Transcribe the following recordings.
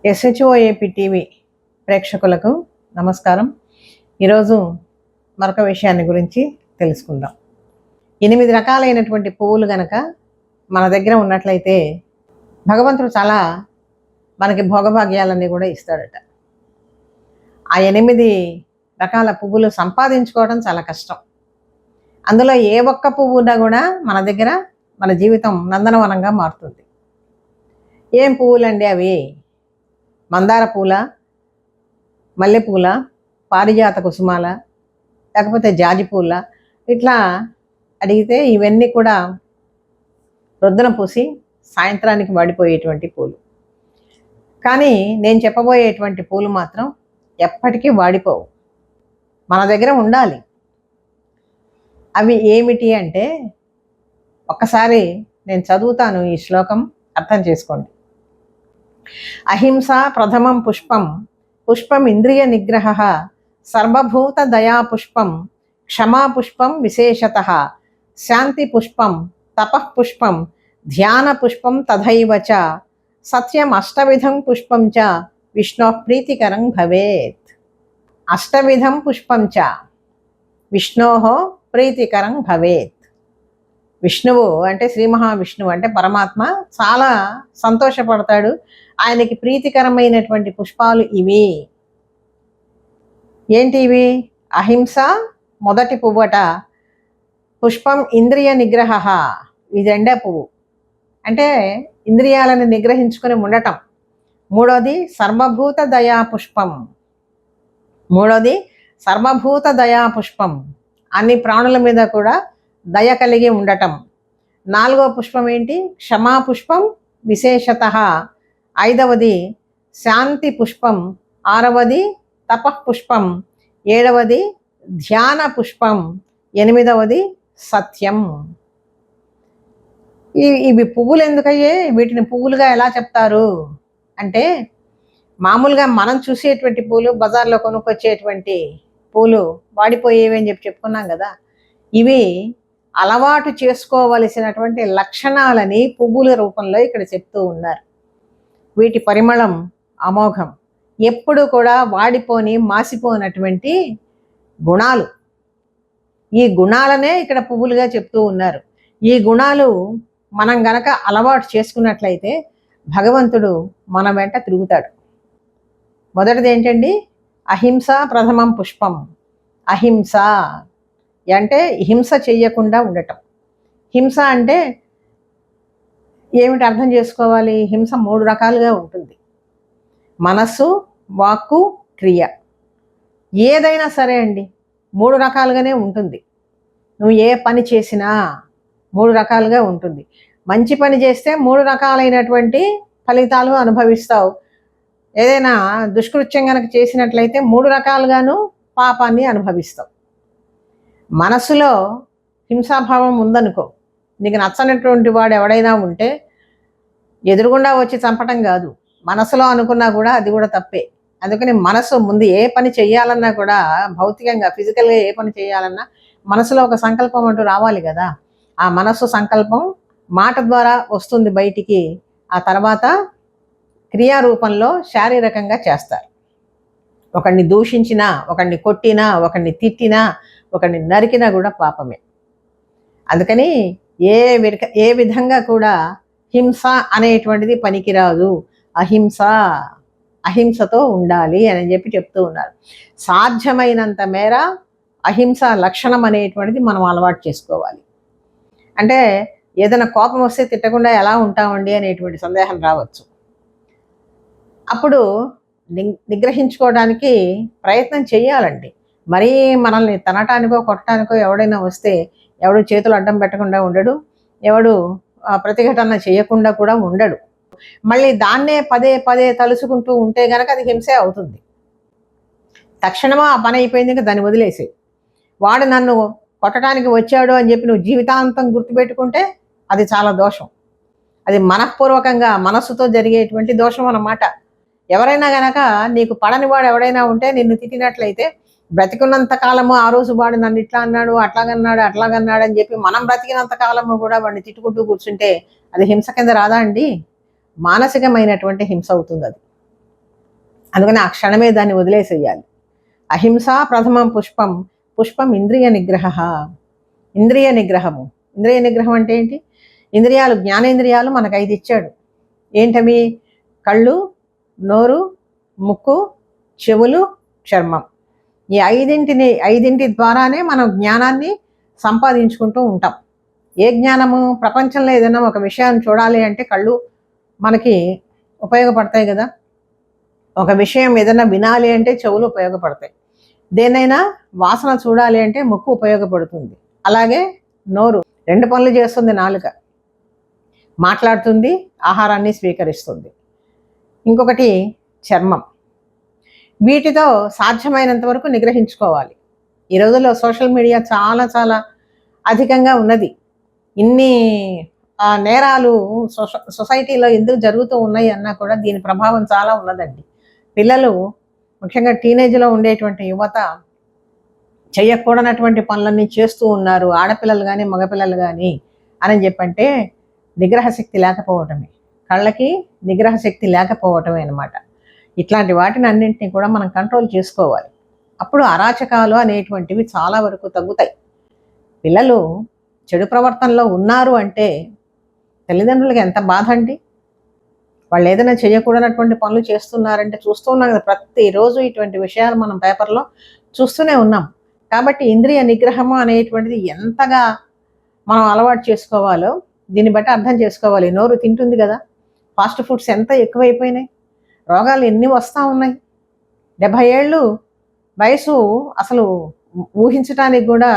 ఎస్హెచ్ఓఏపీ TV ప్రేక్షకులకు నమస్కారం. ఈరోజు మరొక విషయాన్ని గురించి తెలుసుకుందాం. 8 రకాలైనటువంటి పువ్వులు గనక మన దగ్గర ఉన్నట్లయితే భగవంతుడు చాలా మనకి భోగభాగ్యాలన్నీ కూడా ఇస్తాడట. ఆ 8 రకాల పువ్వులు సంపాదించుకోవడం చాలా కష్టం. అందులో ఏ ఒక్క పువ్వు ఉన్నా కూడా మన దగ్గర మన జీవితం నందనవనంగా మారుతుంది. ఏం పువ్వులండి అవి? మందార పూల, మల్లెపూల, పారిజాత కుసుమాల, లేకపోతే జాజి పూల, ఇట్లా అడిగితే ఇవన్నీ కూడా రొద్దున పూసి సాయంత్రానికి వాడిపోయేటువంటి పూలు. కానీ నేను చెప్పబోయేటువంటి పూలు మాత్రం ఎప్పటికీ వాడిపోవు, మన దగ్గర ఉండాలి. అవి ఏమిటి అంటే ఒక్కసారి నేను చదువుతాను, ఈ శ్లోకం అర్థం చేసుకోండి. అహింస ప్రథమం పుష్పం, పుష్పం ఇంద్రియ నిగ్రహ, సర్వభూత దయా పుష్పం, క్షమా పుష్పం విశేషతః, శాంతి పుష్పం, తపః పుష్పం, ధ్యాన పుష్పం తథైవ చ, సత్యం అష్టవిధం పుష్పం చ విష్ణోః ప్రీతికరం భవేత్. అష్టవిధం పుష్పం చ విష్ణోః ప్రీతికరం భవేత్. విష్ణువు అంటే శ్రీ మహావిష్ణువు అంటే పరమాత్మ చాలా సంతోషపడతాడు. ఆయనకి ప్రీతికరమైనటువంటి పుష్పాలు ఇవి. ఏంటి ఇవి? అహింస మొదటి పువ్వట, పుష్పం ఇంద్రియ నిగ్రహ, ఇది రెండో పువ్వు, అంటే ఇంద్రియాలను నిగ్రహించుకొని ఉండటం. మూడోది సర్వభూత దయా పుష్పం, సర్వభూత దయా పుష్పం, అన్ని ప్రాణుల మీద కూడా దయ కలిగి ఉండటం. 4వ పుష్పం ఏంటి? క్షమా పుష్పం విశేషతః. 5వది శాంతి పుష్పం. 6వది తపః పుష్పం. 7వది ధ్యాన పుష్పం. 8వది సత్యం. ఇవి పువ్వులు ఎందుకయ్యే? వీటిని పువ్వులుగా ఎలా చెప్తారు అంటే, మామూలుగా మనం చూసేటువంటి పూలు, బజార్లో కొనుక్కొచ్చేటువంటి పూలు వాడిపోయేవి అని చెప్పుకున్నాం కదా. ఇవి అలవాటు చేసుకోవలసినటువంటి లక్షణాలని పువ్వుల రూపంలో ఇక్కడ చెప్తూ ఉన్నారు. వీటి పరిమళం అమోఘం, ఎప్పుడు కూడా వాడిపోని మాసిపోనటువంటి గుణాలు. ఈ గుణాలనే ఇక్కడ పువ్వులుగా చెప్తూ ఉన్నారు. ఈ గుణాలు మనం గనక అలవాటు చేసుకున్నట్లయితే భగవంతుడు మన వెంట తిరుగుతాడు. మొదటిది ఏంటండి? అహింస ప్రథమం పుష్పం. అహింస అంటే హింస చెయ్యకుండా ఉండటం. హింస అంటే ఏమిటి అర్థం చేసుకోవాలి? హింస 3 రకాలుగా ఉంటుంది: మనస్సు, వాక్కు, క్రియ. ఏదైనా సరే అండి 3 రకాలుగానే ఉంటుంది. నువ్వు ఏ పని చేసినా 3 రకాలుగా ఉంటుంది. మంచి పని చేస్తే 3 రకాలైనటువంటి ఫలితాలు అనుభవిస్తావు. ఏదైనా దుష్కృత్యం కనుక చేసినట్లయితే 3 రకాలుగాను పాపాన్ని అనుభవిస్తావు. మనసులో హింసాభావం ఉందనుకో, నీకు నచ్చనటువంటి వాడు ఎవడైనా ఉంటే ఎదురుగుండా వచ్చి చంపటం కాదు, మనసులో అనుకున్నా కూడా అది కూడా తప్పే. అందుకని మనసు ముందు ఏ పని చేయాలన్నా కూడా, భౌతికంగా ఫిజికల్గా ఏ పని చేయాలన్నా మనసులో ఒక సంకల్పం అంటూ రావాలి కదా. ఆ మనస్సు సంకల్పం మాట ద్వారా వస్తుంది బయటికి. ఆ తర్వాత క్రియారూపంలో శారీరకంగా చేస్తారు. ఒకడిని దూషించినా, ఒకడిని కొట్టినా, ఒకడిని తిట్టినా, ఒకడిని నరికినా కూడా పాపమే. అందుకని ఏ విధంగా కూడా హింస అనేటువంటిది పనికిరాదు. అహింసతో ఉండాలి అని చెప్తూ ఉన్నారు. సాధ్యమైనంత మేర అహింస లక్షణం అనేటువంటిది మనం అలవాటు చేసుకోవాలి. అంటే ఏదైనా కోపం వస్తే తిట్టకుండా ఎలా ఉంటామండి అనేటువంటి సందేహం రావచ్చు. అప్పుడు నిగ్రహించుకోవడానికి ప్రయత్నం చేయాలండి. మరీ మనల్ని తనటానికో కొట్టడానికో ఎవడైనా వస్తే ఎవడు చేతులు అడ్డం పెట్టకుండా ఉండడు, ఎవడు ప్రతిఘటన చేయకుండా కూడా ఉండడు. మళ్ళీ దాన్నే పదే పదే తలుచుకుంటూ ఉంటే గనక అది హింసే అవుతుంది. తక్షణమా ఆ పని అయిపోయింది, ఇంకా దాన్ని వదిలేసి, వాడు నన్ను కొట్టడానికి వచ్చాడు అని చెప్పి నువ్వు జీవితాంతం గుర్తుపెట్టుకుంటే అది చాలా దోషం. అది మనఃపూర్వకంగా మనస్సుతో జరిగేటువంటి దోషం అన్నమాట. ఎవరైనా గనక నీకు పడని వాడు ఎవడైనా ఉంటే నిన్ను తిట్టినట్లయితే, బ్రతికున్నంత కాలము ఆ రోజు వాడు నన్ను ఇట్లా అన్నాడు, అట్లాగన్నాడు అని చెప్పి మనం బ్రతికినంత కాలము కూడా వాడిని తిట్టుకుంటూ కూర్చుంటే అది హింస కింద రాదా అండి? మానసికమైనటువంటి హింస అవుతుంది అది. అందుకని ఆ క్షణమే దాన్ని వదిలేసేయాలి. అహింస ప్రథమం పుష్పం, పుష్పం ఇంద్రియ నిగ్రహ. ఇంద్రియ నిగ్రహము. ఇంద్రియ నిగ్రహం అంటే ఏంటి? ఇంద్రియాలు, జ్ఞానేంద్రియాలు మనకు 5 ఇచ్చాడు. ఏంటవి? కళ్ళు, నోరు, ముక్కు, చెవులు, చర్మం. ఈ ఐదింటి ద్వారానే మనం జ్ఞానాన్ని సంపాదించుకుంటూ ఉంటాం. ఏ జ్ఞానము? ప్రపంచంలో ఏదైనా ఒక విషయాన్ని చూడాలి అంటే కళ్ళు మనకి ఉపయోగపడతాయి కదా. ఒక విషయం ఏదైనా వినాలి అంటే చెవులు ఉపయోగపడతాయి. దేనైనా వాసన చూడాలి అంటే ముక్కు ఉపయోగపడుతుంది. అలాగే నోరు 2 పనులు చేస్తుంది. నాలుక మాట్లాడుతుంది, ఆహారాన్ని స్వీకరిస్తుంది. ఇంకొకటి చర్మం. వీటితో సాధ్యమైనంత వరకు నిగ్రహించుకోవాలి. ఈ రోజుల్లో సోషల్ మీడియా చాలా చాలా అధికంగా ఉన్నది. ఇన్ని నేరాలు సొసైటీలో ఎందుకు జరుగుతూ ఉన్నాయి అన్నా కూడా దీని ప్రభావం చాలా ఉన్నదండి. పిల్లలు, ముఖ్యంగా టీనేజ్లో ఉండేటువంటి యువత చేయకూడనటువంటి పనులన్నీ చేస్తూ ఉన్నారు, ఆడపిల్లలు కానీ మగపిల్లలు కానీ అని చెప్పంటే నిగ్రహ శక్తి లేకపోవటమే, కళ్ళకి నిగ్రహ శక్తి లేకపోవటమే అనమాట. ఇట్లాంటి వాటిని అన్నింటినీ కూడా మనం కంట్రోల్ చేసుకోవాలి. అప్పుడు అరాచకాలు అనేటువంటివి చాలా వరకు తగ్గుతాయి. పిల్లలు చెడు ప్రవర్తనలో ఉన్నారు అంటే తల్లిదండ్రులకి ఎంత బాధ అండి. వాళ్ళు ఏదైనా చేయకూడనటువంటి పనులు చేస్తున్నారంటే చూస్తూ ఉన్నాం కదా, ప్రతిరోజు ఇటువంటి విషయాలు మనం పేపర్లో చూస్తూనే ఉన్నాం. కాబట్టి ఇంద్రియ నిగ్రహము అనేటువంటిది ఎంతగా మనం అలవాటు చేసుకోవాలో దీన్ని బట్టి అర్థం చేసుకోవాలి. నోరు తింటుంది కదా, ఫాస్ట్ ఫుడ్స్ ఎంత ఎక్కువైపోయినాయి, రోగాలు ఎన్ని వస్తూ ఉన్నాయి. 70 ఏళ్ళు వయసు అసలు ఊహించడానికి కూడా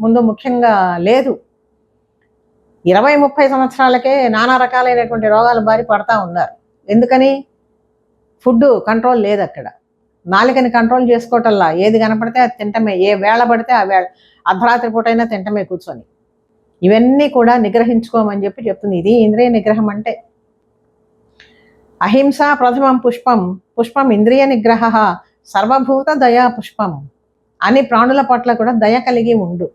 ముందు ముఖ్యంగా లేదు. 20-30 సంవత్సరాలకే నానా రకాలైనటువంటి రోగాల బారి పడతా ఉన్నారు. ఎందుకని? ఫుడ్ కంట్రోల్ లేదు అక్కడ. నాలుకని కంట్రోల్ చేసుకోవటల్లా, ఏది కనపడితే అది తింటమే, ఏ వేళ పడితే ఆ వేళ, అర్ధరాత్రి పూటైనా తింటమే కూర్చొని. ఇవన్నీ కూడా నిగ్రహించుకోమని చెప్తుంది. ఇది ఇంద్రియ నిగ్రహం అంటే. అహింస ప్రథమం పుష్పం, పుష్పం ఇంద్రియ నిగ్రహ, సర్వభూత దయా పుష్పం. అన్ని ప్రాణుల పట్ల కూడా దయ కలిగి ఉండు.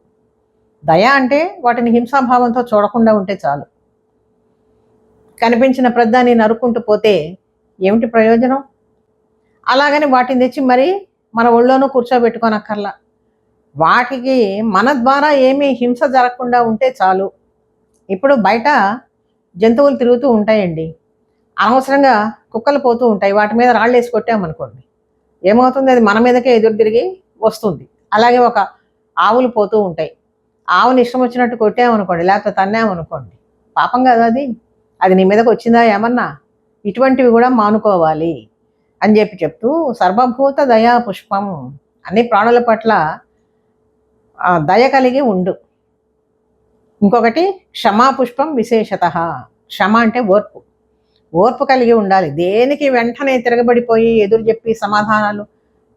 దయ అంటే వాటిని హింసాభావంతో చూడకుండా ఉంటే చాలు. కనిపించిన ప్రద్దాన్ని నరుక్కుంటూ పోతే ఏమిటి ప్రయోజనం? అలాగని వాటిని తెచ్చి మరి మన ఒళ్ళోనూ కూర్చోబెట్టుకోనక్కర్లా. వాటికి మన ద్వారా ఏమీ హింస జరగకుండా ఉంటే చాలు. ఇప్పుడు బయట జంతువులు తిరుగుతూ ఉంటాయండి, అనవసరంగా కుక్కలు పోతూ ఉంటాయి, వాటి మీద రాళ్ళు వేసి కొట్టామనుకోండి, ఏమవుతుంది? అది మన మీదకే ఎదురు తిరిగి వస్తుంది. అలాగే ఒక ఆవులు పోతూ ఉంటాయి, ఆవుని ఇష్టం వచ్చినట్టు కొట్టామనుకోండి, లేకపోతే తన్నామనుకోండి, పాపం కదా అది. అది నీ మీదకి వచ్చిందా ఏమన్నా? ఇటువంటివి కూడా మానుకోవాలి అని చెప్తూ సర్వభూత దయా పుష్పం, అన్ని ప్రాణుల పట్ల దయ కలిగి ఉండు. ఇంకొకటి క్షమాపుష్పం విశేషత. క్షమ అంటే ఓర్పు. ఓర్పు కలిగి ఉండాలి. దేనికి వెంటనే తిరగబడిపోయి ఎదురు చెప్పి సమాధానాలు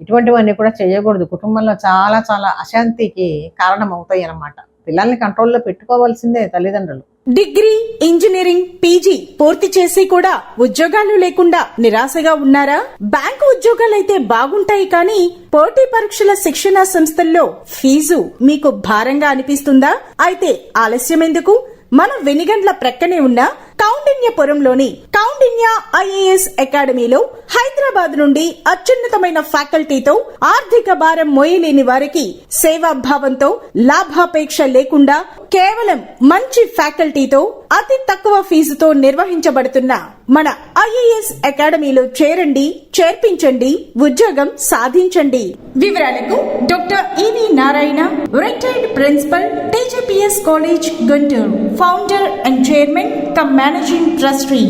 ఇటువంటివన్నీ కూడా చేయకూడదు. కుటుంబంలో చాలా చాలా అశాంతికి కారణం అవుతాయి అన్నమాట. పిల్లల్ని కంట్రోల్లో పెట్టుకోవాల్సిందే తల్లిదండ్రులు. డిగ్రీ, ఇంజనీరింగ్, పీజీ పూర్తి చేసి కూడా ఉద్యోగాలు లేకుండా నిరాశగా ఉన్నారా? బ్యాంకు ఉద్యోగాలైతే బాగుంటాయి కానీ పోటీ పరీక్షల శిక్షణా సంస్థల్లో ఫీజు మీకు భారంగా అనిపిస్తుందా? అయితే ఆలస్యం ఎందుకు? మన వెనిగండ్ల ప్రక్కనే ఉన్న కౌండిన్యపురంలోని కౌండిన్య ఐఏఎస్ అకాడమీలో హైదరాబాద్ నుండి అత్యున్నతమైన ఫ్యాకల్టీతో ఆర్థిక భారం మోయలేని వారికి సేవాభావంతో లాభాపేక్ష లేకుండా కేవలం మంచి ఫ్యాకల్టీతో అతి తక్కువ ఫీజుతో నిర్వహించబడుతున్న మన ఐఏఎస్ అకాడమీలో చేరండి, చేర్పించండి, ఉద్యోగం సాధించండి. వివరాలకు doctor EV Narayana, retired principal, TGPS college, Guntur, founder and chairman cum managing trustee,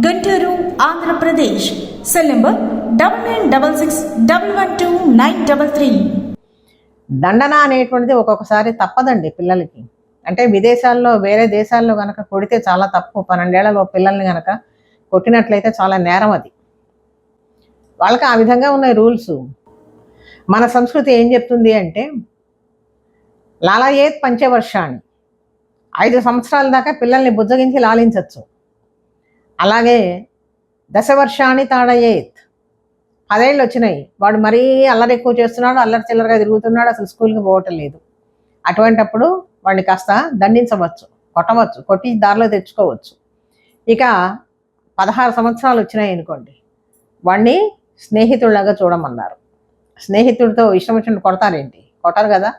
Guntur, Andhra Pradesh. Cell number 9966112933. దండన అనేటువంటిది ఒక్కొక్కసారి తప్పదండి పిల్లలకి. అంటే విదేశాల్లో, వేరే దేశాల్లో కనుక కొడితే చాలా తప్పు. 12 ఏళ్లలో పిల్లల్ని కనుక కొట్టినట్లయితే చాలా నేరం అది. వాళ్ళకి ఆ విధంగా ఉన్నాయి రూల్స్. మన సంస్కృతి ఏం చెప్తుంది అంటే లాలయేత్ పంచవర్షాన్ని, 5 సంవత్సరాల దాకా పిల్లల్ని బుజ్జగించి లాలించవచ్చు. అలాగే దశవర్షాన్ని తాడయేత్, 10 ఏళ్ళు వచ్చినాయి, వాడు మరీ అల్లరి ఎక్కువ చేస్తున్నాడు, అల్లరి చిల్లరగా తిరుగుతున్నాడు, అసలు స్కూల్కి పోవటం లేదు. అటువంటప్పుడు వాడిని కాస్త దండించవచ్చు, కొట్టవచ్చు, కొట్టి దారిలో తెచ్చుకోవచ్చు. ఇక 16 సంవత్సరాలు వచ్చినాయి అనుకోండి, వాడిని స్నేహితుడిలాగా చూడమన్నారు. స్నేహితుడితో ఇష్టం వచ్చినట్టు కొడతారేంటి? కొట్టారు కదా.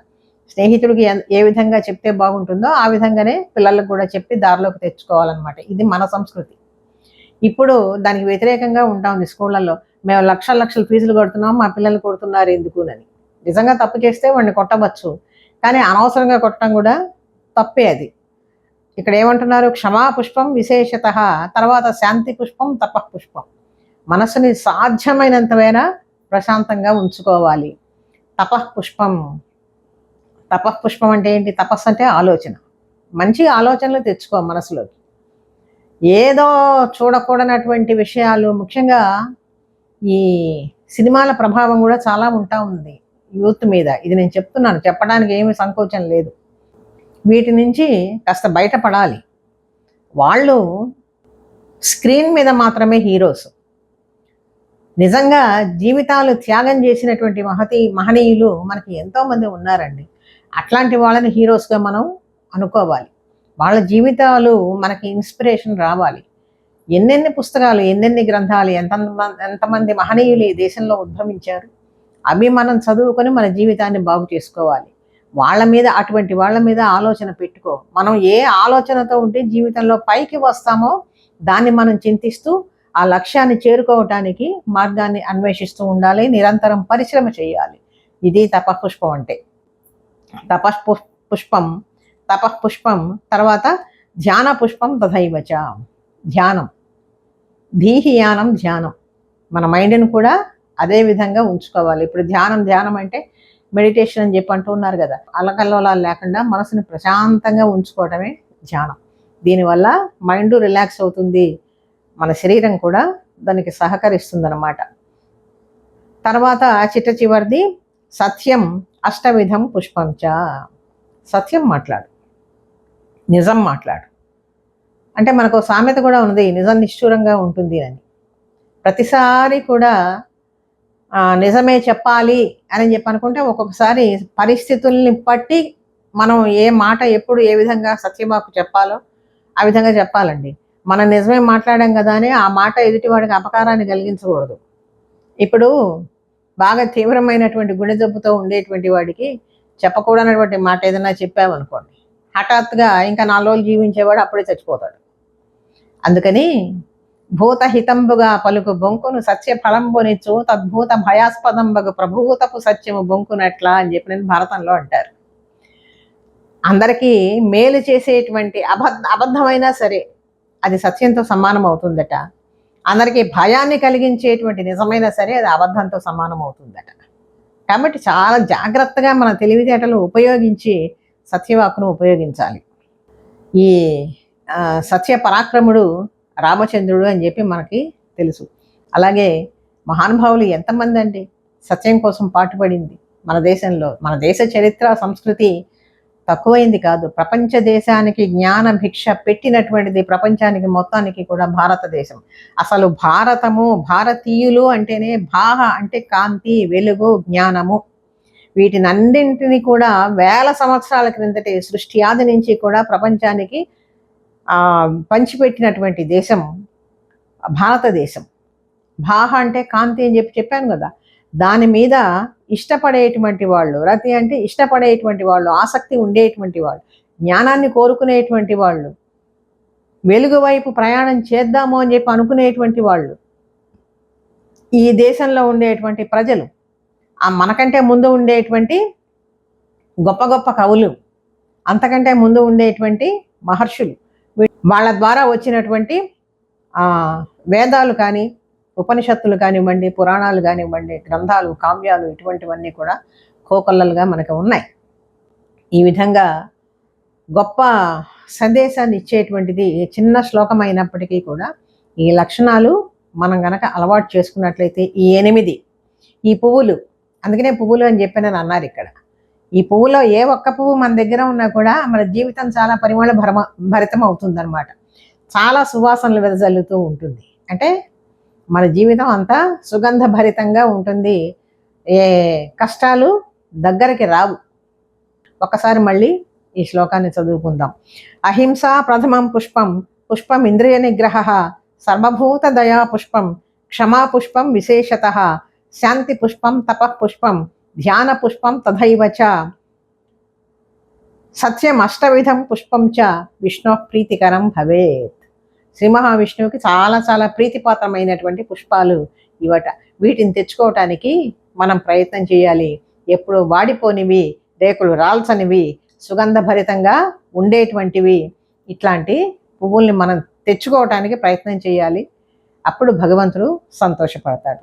స్నేహితుడికి ఏ విధంగా చెప్తే బాగుంటుందో ఆ విధంగానే పిల్లలకు కూడా చెప్పి దారిలోకి తెచ్చుకోవాలన్నమాట. ఇది మన సంస్కృతి. ఇప్పుడు దానికి వ్యతిరేకంగా ఉంటుంది స్కూళ్ళల్లో. మేము లక్షల ఫీజులు కడుతున్నాం, మా పిల్లలు కొడుతున్నారు ఎందుకునని. నిజంగా తప్పు చేస్తే వాడిని కొట్టవచ్చు, కానీ అనవసరంగా కొట్టడం కూడా తప్పే అది. ఇక్కడ ఏమంటున్నారు? క్షమాపుష్పం విశేషత, తర్వాత శాంతి పుష్పం, తపఃపుష్పం. మనసుని సాధ్యమైనంతవైనా ప్రశాంతంగా ఉంచుకోవాలి. తపఃపుష్పం. తపఃపుష్పం అంటే ఏంటి? తపస్సు అంటే ఆలోచన. మంచి ఆలోచనలు తెచ్చుకో మనసులోకి. ఏదో చూడకూడనటువంటి విషయాలు, ముఖ్యంగా ఈ సినిమాల ప్రభావం కూడా చాలా ఉంటా ఉంది యూత్ మీద. ఇది నేను చెప్తున్నాను, చెప్పడానికి ఏమీ సంకోచం లేదు. వీటి నుంచి కాస్త బయటపడాలి. వాళ్ళు స్క్రీన్ మీద మాత్రమే హీరోస్. నిజంగా జీవితాలు త్యాగం చేసినటువంటి మహనీయులు మనకి ఎంతోమంది ఉన్నారండి. అట్లాంటి వాళ్ళని హీరోస్గా మనం అనుకోవాలి. వాళ్ళ జీవితాలు మనకి ఇన్స్పిరేషన్ రావాలి. ఎన్నెన్ని పుస్తకాలు, ఎన్నెన్ని గ్రంథాలు, ఎంతమంది మహనీయులు ఈ దేశంలో ఉద్భవించారు. అవి మనం చదువుకొని మన జీవితాన్ని బాగు చేసుకోవాలి. అటువంటి వాళ్ళ మీద ఆలోచన పెట్టుకో. మనం ఏ ఆలోచనతో ఉంటే జీవితంలో పైకి వస్తామో దాన్ని మనం చింతిస్తూ ఆ లక్ష్యాన్ని చేరుకోవటానికి మార్గాన్ని అన్వేషిస్తూ ఉండాలి. నిరంతరం పరిశ్రమ చేయాలి. ఇది తపఃపుష్పం అంటే. తపఃపుష్పం తర్వాత ధ్యాన పుష్పం తథైవచ. ధ్యానం, ధీహియానం ధ్యానం. మన మైండ్ని కూడా అదే విధంగా ఉంచుకోవాలి. ఇప్పుడు ధ్యానం అంటే మెడిటేషన్ అని చెప్పి అంటూ ఉన్నారు కదా. అలకల్లోలాలు లేకుండా మనసుని ప్రశాంతంగా ఉంచుకోవటమే ధ్యానం. దీనివల్ల మైండ్ రిలాక్స్ అవుతుంది, మన శరీరం కూడా దానికి సహకరిస్తుంది అన్నమాట. తర్వాత చివరిది సత్యం అష్టవిధం పుష్పంచ. సత్యం మాట్లాడు, నిజం మాట్లాడు. అంటే మనకు సామెత కూడా ఉంది, నిజం నిష్ఠూరంగా ఉంటుంది అని. ప్రతిసారి కూడా నిజమే చెప్పాలి అని చెప్పి అనుకుంటే ఒక్కొక్కసారి పరిస్థితుల్ని బట్టి మనం ఏ మాట ఎప్పుడు ఏ విధంగా సత్యవాకు చెప్పాలో ఆ విధంగా చెప్పాలండి. మనం నిజమే మాట్లాడాం కదా అని ఆ మాట ఎదుటివాడికి అపకారాన్ని కలిగించకూడదు. ఇప్పుడు బాగా తీవ్రమైనటువంటి గుండె జబ్బుతో ఉండేటువంటి వాడికి చెప్పకూడనటువంటి మాట ఏదైనా చెప్పామనుకోండి, హఠాత్తుగా ఇంకా 4 రోజులు జీవించేవాడు అప్పుడే చచ్చిపోతాడు. అందుకని భూతహితంబుగా పలుకు బొంకును సత్య ఫలంబునిచ్చు తద్భూత భయాస్పదంబగు ప్రభూతపు సత్యము బొంకునట్లా అని చెప్పి నేను భారతంలో అంటారు. అందరికీ మేలు చేసేటువంటి అబద్ధమైనా సరే అది సత్యంతో సమానం అవుతుందట. అందరికీ భయాన్ని కలిగించేటువంటి నిజమైనా సరే అది అబద్ధంతో సమానం అవుతుందట. కాబట్టి చాలా జాగ్రత్తగా మన తెలివితేటలు ఉపయోగించి సత్యవాకును ఉపయోగించాలి. ఈ సత్య పరాక్రముడు రామచంద్రుడు అని చెప్పి మనకి తెలుసు. అలాగే మహానుభావులు ఎంతమంది అండి సత్యం కోసం పాటుపడింది మన దేశంలో. మన దేశ చరిత్ర సంస్కృతి తక్కువైంది కాదు. ప్రపంచ దేశానికి జ్ఞాన భిక్ష పెట్టినటువంటిది ప్రపంచానికి మొత్తానికి కూడా భారతదేశం. అసలు భారతము, భారతీయులు అంటేనే భాహ అంటే కాంతి, వెలుగు, జ్ఞానము. వీటినన్నింటినీ కూడా వేల సంవత్సరాల క్రిందటి సృష్టి ఆది నుంచి కూడా ప్రపంచానికి పంచిపెట్టినటువంటి దేశం భారతదేశం. భాహ అంటే కాంతి అని చెప్పాను కదా. దాని మీద ఇష్టపడేటువంటి వాళ్ళు, రతి అంటే ఇష్టపడేటువంటి వాళ్ళు, ఆసక్తి ఉండేటువంటి వాళ్ళు, జ్ఞానాన్ని కోరుకునేటువంటి వాళ్ళు, వెలుగు వైపు ప్రయాణం చేద్దాము అని చెప్పి అనుకునేటువంటి వాళ్ళు ఈ దేశంలో ఉండేటువంటి ప్రజలు. మనకంటే ముందు ఉండేటువంటి గొప్ప గొప్ప కవులు, అంతకంటే ముందు ఉండేటువంటి మహర్షులు, వాళ్ళ ద్వారా వచ్చినటువంటి వేదాలు కానీ, ఉపనిషత్తులు కానివ్వండి, పురాణాలు కానివ్వండి, గ్రంథాలు, కావ్యాలు, ఇటువంటివన్నీ కూడా కోకొల్లలుగా మనకు ఉన్నాయి. ఈ విధంగా గొప్ప సందేశాన్ని ఇచ్చేటువంటిది చిన్న శ్లోకం అయినప్పటికీ కూడా ఈ లక్షణాలు మనం గనక అలవాటు చేసుకున్నట్లయితే ఈ 8 ఈ పువ్వులు, అందుకనే పువ్వులు అని చెప్పానని అన్నారు ఇక్కడ. ఈ పువ్వులో ఏ ఒక్క పువ్వు మన దగ్గర ఉన్నా కూడా మన జీవితం చాలా పరిమళ భరితం అవుతుందన్నమాట. చాలా సువాసనలు వెదజల్లుతూ ఉంటుంది. అంటే మన జీవితం అంతా సుగంధ భరితంగా ఉంటుంది. ఏ కష్టాలు దగ్గరికి రావు. ఒకసారి మళ్ళీ ఈ శ్లోకాన్ని చదువుకుందాం. అహింస ప్రథమం పుష్పం, పుష్పం ఇంద్రియ నిగ్రహ, సర్వభూత దయా పుష్పం, క్షమాపుష్పం విశేషత, శాంతి పుష్పం తపః పుష్పం, ధ్యాన పుష్పం తథైవ చ, సత్యం అష్టవిధం పుష్పం చ విష్ణు ప్రీతికరం భవేత్. శ్రీ మహావిష్ణువుకి చాలా చాలా ప్రీతిపాత్రమైనటువంటి పుష్పాలు ఇవట. వీటిని తెచ్చుకోవటానికి మనం ప్రయత్నం చేయాలి. ఎప్పుడు వాడిపోనివి, రేకులు రాల్చనివి, సుగంధభరితంగా ఉండేటువంటివి ఇట్లాంటి పువ్వుల్ని మనం తెచ్చుకోవటానికి ప్రయత్నం చేయాలి. అప్పుడు భగవంతుడు సంతోషపడతాడు.